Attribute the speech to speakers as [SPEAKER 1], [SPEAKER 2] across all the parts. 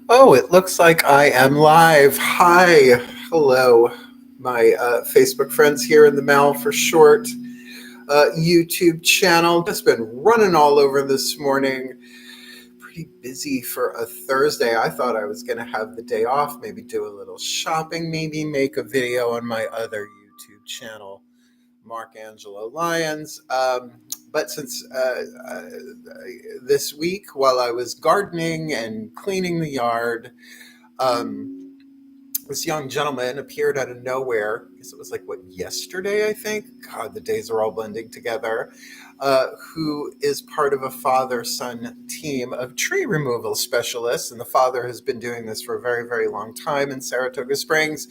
[SPEAKER 1] Oh, it looks like I am live. Hi. Hello, my Facebook friends here in the Mal for short YouTube channel. Just been running all over this morning. Pretty busy for a Thursday. I thought I was going to have the day off, maybe do a little shopping, maybe make a video on my other YouTube channel, Angelo Lyons. But since this week, while I was gardening and cleaning the yard, um, this young gentleman appeared out of nowhere. I guess it was like yesterday, I think. God, the days are all blending together. Who is part of a father-son team of tree removal specialists, and the father has been doing this for a very, very long time in Saratoga Springs.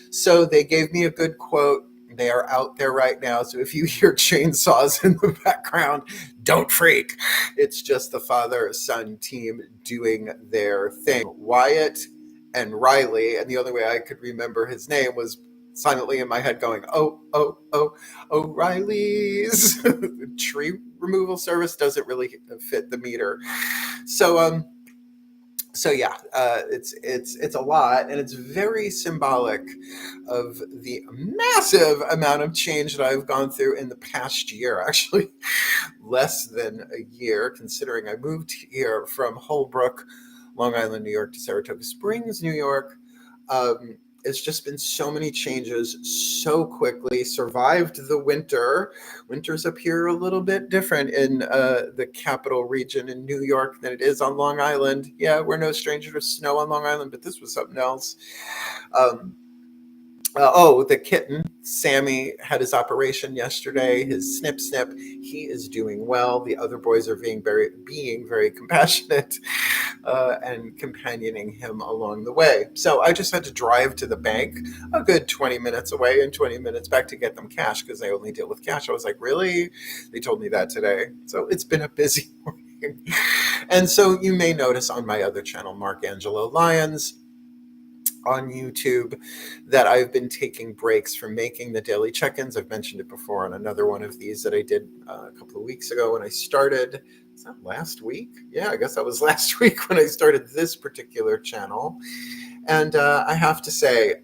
[SPEAKER 1] So they gave me a good quote. They are out there right now. So if you hear chainsaws in the background, don't freak. It's just the father son team doing their thing. Wyatt and Riley, and the only way I could remember his name was silently in my head going, oh, oh, oh, O'Reilly's. Tree removal service doesn't really fit the meter. So, yeah, it's a lot, and it's very symbolic of the massive amount of change that I've gone through in the past year. Actually, less than a year, considering I moved here from Holbrook, Long Island, New York, to Saratoga Springs, New York. Um, it's just been so many changes so quickly. Survived the winter. Winter's up here a little bit different in the capital region in New York than it is on Long Island. Yeah, we're no stranger to snow on Long Island, but this was something else. Um, the kitten, Sammy, had his operation yesterday. His snip snip. He is doing well. The other boys are being very compassionate and companioning him along the way. So I just had to drive to the bank a good 20 minutes away and 20 minutes back to get them cash because they only deal with cash. I was like, really? They told me that today. So it's been a busy morning. And so you may notice on my other channel, Angelo Lyons, on YouTube, that I've been taking breaks from making the daily check-ins. I've mentioned it before on another one of these that I did a couple of weeks ago when I started. Is that last week? Yeah, I guess that was last week when I started this particular channel. And I have to say,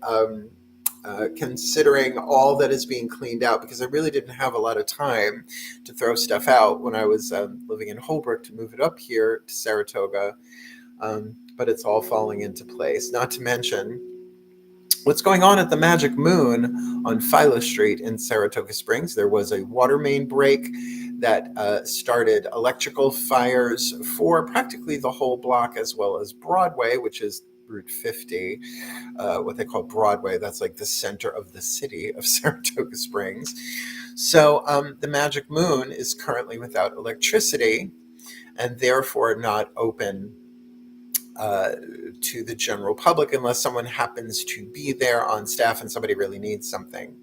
[SPEAKER 1] considering all that is being cleaned out, because I really didn't have a lot of time to throw stuff out when I was living in Holbrook to move it up here to Saratoga. But it's all falling into place. Not to mention what's going on at the Magic Moon on Philo Street in Saratoga Springs. There was a water main break that started electrical fires for practically the whole block, as well as Broadway, which is Route 50, what they call Broadway. That's like the center of the city of Saratoga Springs. So the Magic Moon is currently without electricity and therefore not open to the general public unless someone happens to be there on staff and somebody really needs something.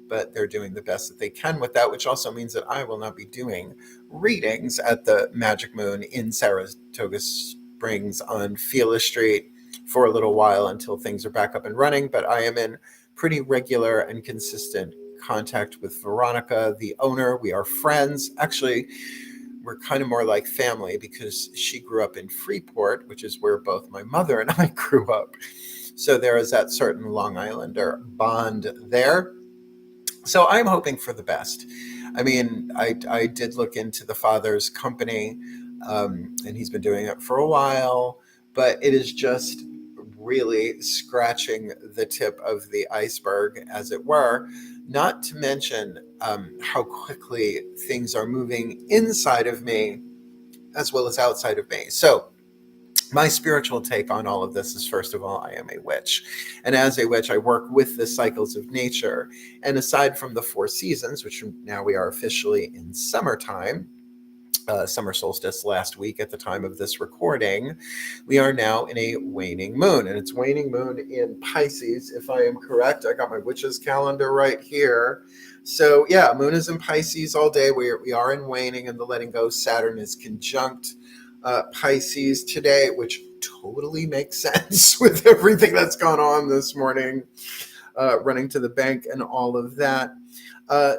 [SPEAKER 1] But they're doing the best that they can with that, which also means that I will not be doing readings at the Magic Moon in Saratoga Springs on Philo Street for a little while until things are back up and running. But I am in pretty regular and consistent contact with Veronica, the owner. We are friends. Actually, we're kind of more like family because she grew up in Freeport, which is where both my mother and I grew up. So there is that certain Long Islander bond there. So I'm hoping for the best. I mean, I did look into the father's company, and he's been doing it for a while, but it is just really scratching the tip of the iceberg, as it were, not to mention how quickly things are moving inside of me as well as outside of me. So my spiritual take on all of this is, first of all, I am a witch. And as a witch, I work with the cycles of nature. And aside from the 4 seasons, which now we are officially in summertime, summer solstice last week at the time of this recording, we are now in a waning moon. And it's waning moon in Pisces, if I am correct. I got my witch's calendar right here. So yeah, moon is in Pisces all day. We are in waning, and the letting go. Saturn is conjunct Pisces today, which totally makes sense with everything that's gone on this morning, running to the bank and all of that.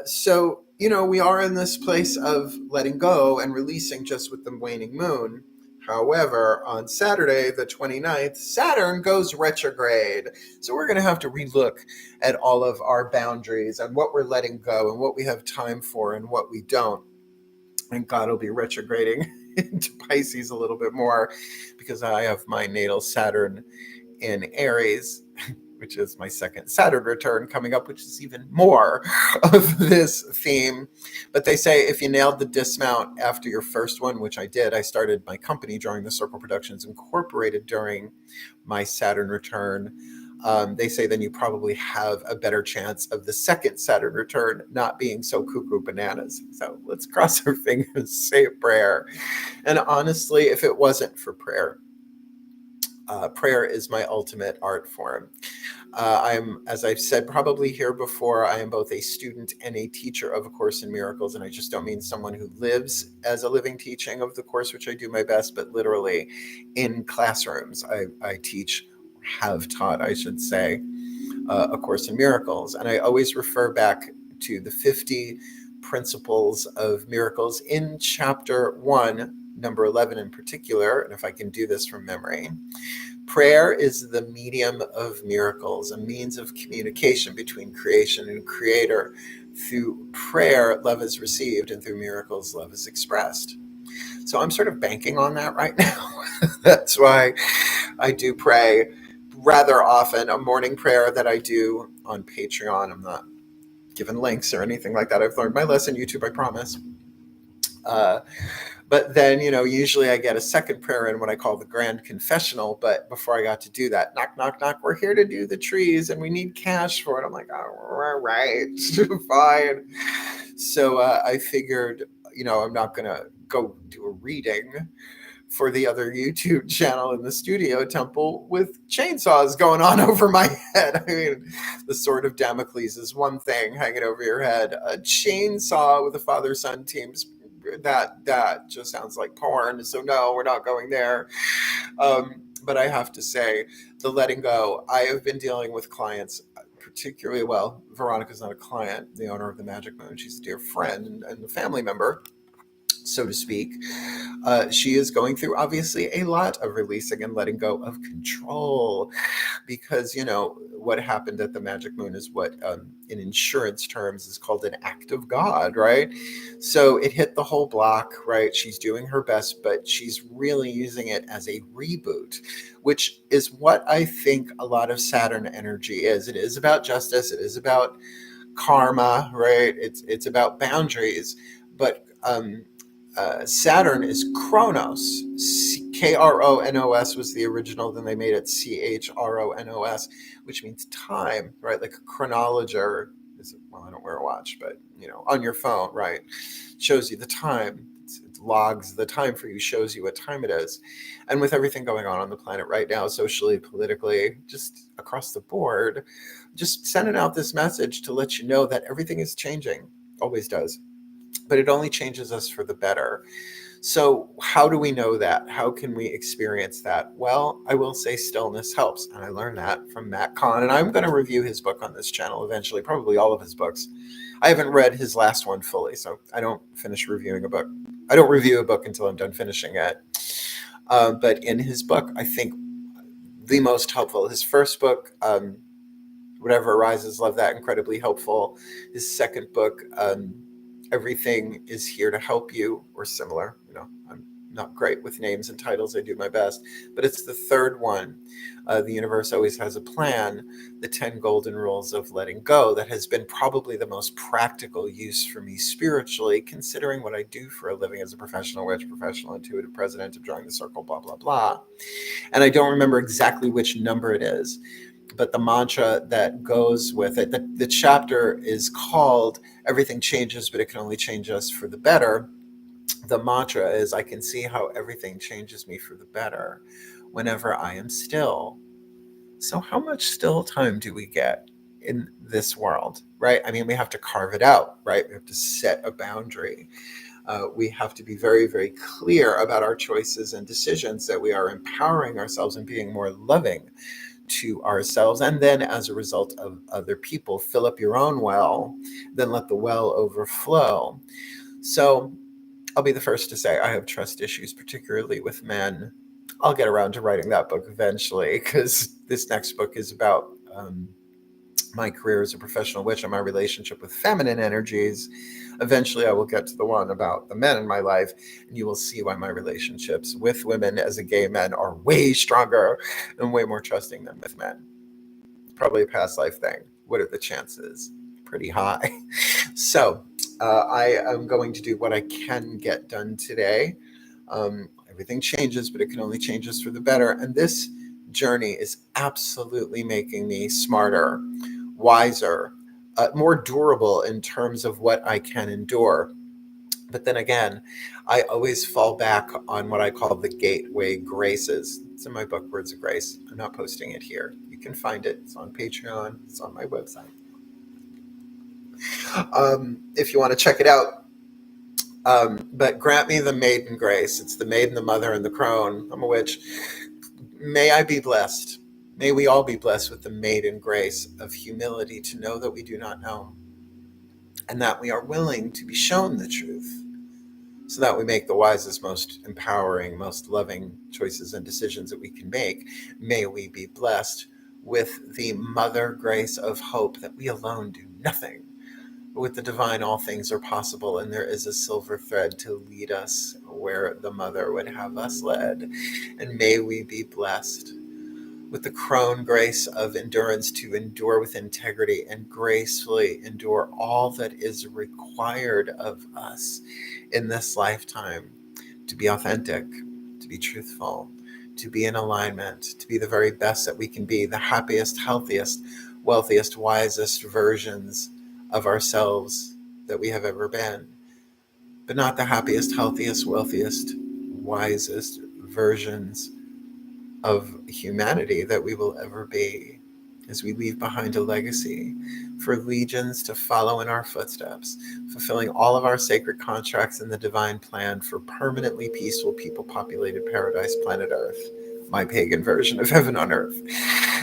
[SPEAKER 1] So, we are in this place of letting go and releasing just with the waning moon. However, on Saturday, the 29th, Saturn goes retrograde. So we're going to have to relook at all of our boundaries and what we're letting go and what we have time for and what we don't. And God will be retrograding into Pisces a little bit more because I have my natal Saturn in Aries, which is my second Saturn return coming up, which is even more of this theme. But they say if you nailed the dismount after your first one, which I did, I started my company, Drawing the Circle Productions Incorporated, during my Saturn return. They say then you probably have a better chance of the second Saturn return not being so cuckoo bananas. So let's cross our fingers, say a prayer. And honestly, if it wasn't for prayer, prayer is my ultimate art form. I'm, as I've said probably here before, I am both a student and a teacher of A Course in Miracles. And I just don't mean someone who lives as a living teaching of the Course, which I do my best, but literally in classrooms. I teach, have taught, I should say, A Course in Miracles. And I always refer back to the 50 principles of miracles in chapter 1, number 11 in particular. And if I can do this from memory, prayer is the medium of miracles, a means of communication between creation and creator. Through prayer, love is received, and through miracles, love is expressed. So I'm sort of banking on that right now. That's why I do pray rather often, a morning prayer that I do on Patreon. I'm not giving links or anything like that. I've learned my lesson, YouTube, I promise. But then, usually I get a second prayer in what I call the Grand Confessional. But before I got to do that, knock, knock, knock, we're here to do the trees and we need cash for it. I'm like, all right, fine. So I figured, I'm not going to go do a reading for the other YouTube channel in the studio temple with chainsaws going on over my head. I mean, the sword of Damocles is one thing hanging over your head. A chainsaw with a father-son team's that just sounds like porn. So no, we're not going there. But I have to say, the letting go, I have been dealing with clients particularly well. Veronica's not a client, the owner of the Magic Moon. She's a dear friend and a family member, so to speak. She is going through, obviously, a lot of releasing and letting go of control because, what happened at the Magic Moon is what, in insurance terms, is called an act of God, right? So it hit the whole block, right? She's doing her best, but she's really using it as a reboot, which is what I think a lot of Saturn energy is. It is about justice. It is about karma, right? It's about boundaries, but Saturn is Chronos. Kronos was the original. Then they made it Chronos, which means time, right? Like a chronologer. Well, I don't wear a watch, but on your phone, right? Shows you the time. It logs the time for you, shows you what time it is. And with everything going on the planet right now, socially, politically, just across the board, just sending out this message to let you know that everything is changing. Always does. But it only changes us for the better. So how do we know that? How can we experience that? Well, I will say stillness helps. And I learned that from Matt Kahn. And I'm going to review his book on this channel eventually, probably all of his books. I haven't read his last one fully, so I don't finish reviewing a book. I don't review a book until I'm done finishing it. But in his book, I think the most helpful, his first book, Whatever Arises, love that, incredibly helpful. His second book, Everything is Here to Help You, or similar. I'm not great with names and titles. I do my best. But it's the third one. The Universe Always Has a Plan, the 10 Golden Rules of Letting Go, that has been probably the most practical use for me spiritually, considering what I do for a living as a professional witch, professional intuitive president of Drawing the Circle, blah, blah, blah. And I don't remember exactly which number it is, but the mantra that goes with it, the chapter is called Everything Changes, but it can only change us for the better. The mantra is, I can see how everything changes me for the better whenever I am still. So how much still time do we get in this world, right? I mean, we have to carve it out, right? We have to set a boundary. We have to be very, very clear about our choices and decisions, that we are empowering ourselves and being more loving to ourselves, and then as a result of other people. Fill up your own well, then let the well overflow. So I'll be the first to say I have trust issues, particularly with men. I'll get around to writing that book eventually, because this next book is about my career as a professional witch and my relationship with feminine energies. Eventually, I will get to the one about the men in my life, and you will see why my relationships with women as a gay man are way stronger and way more trusting than with men. Probably a past life thing. What are the chances? Pretty high. So, I am going to do what I can get done today. Everything changes, but it can only change us for the better. And this journey is absolutely making me smarter, wiser, more durable in terms of what I can endure. But then again, I always fall back on what I call the gateway graces. It's in my book, Words of Grace. I'm not posting it here. You can find it. It's on Patreon. It's on my website. If you want to check it out. But grant me the maiden grace. It's the maiden, the mother, and the crone. I'm a witch. May I be blessed. May we all be blessed with the maiden grace of humility to know that we do not know, and that we are willing to be shown the truth, so that we make the wisest, most empowering, most loving choices and decisions that we can make. May we be blessed with the mother grace of hope that we alone do nothing. But with the divine, all things are possible, and there is a silver thread to lead us where the mother would have us led. And may we be blessed with the crone grace of endurance to endure with integrity and gracefully endure all that is required of us in this lifetime, to be authentic, to be truthful, to be in alignment, to be the very best that we can be, the happiest, healthiest, wealthiest, wisest versions of ourselves that we have ever been, but not the happiest, healthiest, wealthiest, wisest versions of humanity that we will ever be, as we leave behind a legacy for legions to follow in our footsteps, fulfilling all of our sacred contracts in the divine plan for permanently peaceful, people-populated paradise planet Earth, my pagan version of heaven on earth.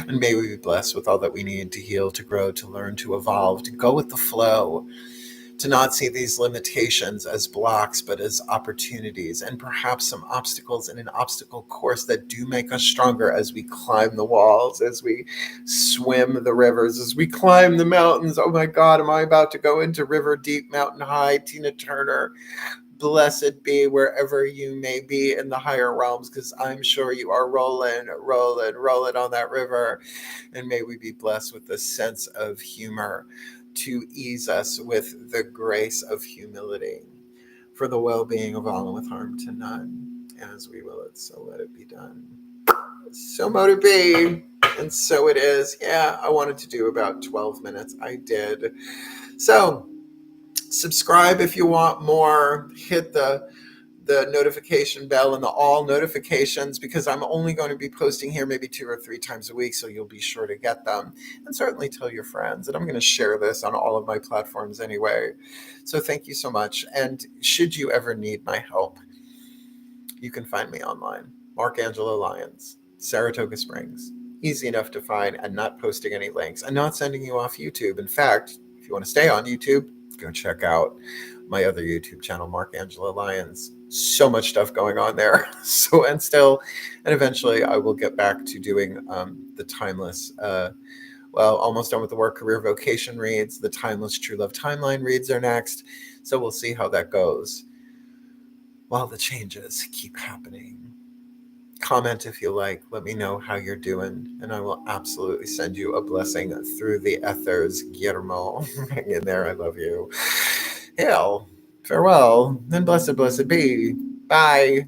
[SPEAKER 1] And may we be blessed with all that we need to heal, to grow, to learn, to evolve, to go with the flow, to not see these limitations as blocks, but as opportunities, and perhaps some obstacles in an obstacle course that do make us stronger as we climb the walls, as we swim the rivers, as we climb the mountains. Oh my God, am I about to go into river deep, mountain high? Tina Turner, blessed be wherever you may be in the higher realms, because I'm sure you are rolling on that river. And may we be blessed with the sense of humor to ease us with the grace of humility for the well-being of all and with harm to none. As we will it, so let it be done. So mote it be, and so it is. Yeah, I wanted to do about 12 minutes. I did. So subscribe if you want more. Hit the notification bell and the all notifications, because I'm only going to be posting here maybe 2 or 3 times a week, so you'll be sure to get them. And certainly tell your friends. And I'm going to share this on all of my platforms anyway. So thank you so much. And should you ever need my help, you can find me online. Angelo Lyons, Saratoga Springs. Easy enough to find, and not posting any links. I'm not sending you off YouTube. In fact, if you want to stay on YouTube, go check out my other YouTube channel, Angelo Lyons. So much stuff going on there. And eventually I will get back to doing the timeless, almost done with the work career vocation reads. The timeless true love timeline reads are next. So we'll see how that goes while the changes keep happening. Comment if you like. Let me know how you're doing, and I will absolutely send you a blessing through the ethers. Guillermo, hang in there. I love you. Hail, farewell, and blessed be. Bye.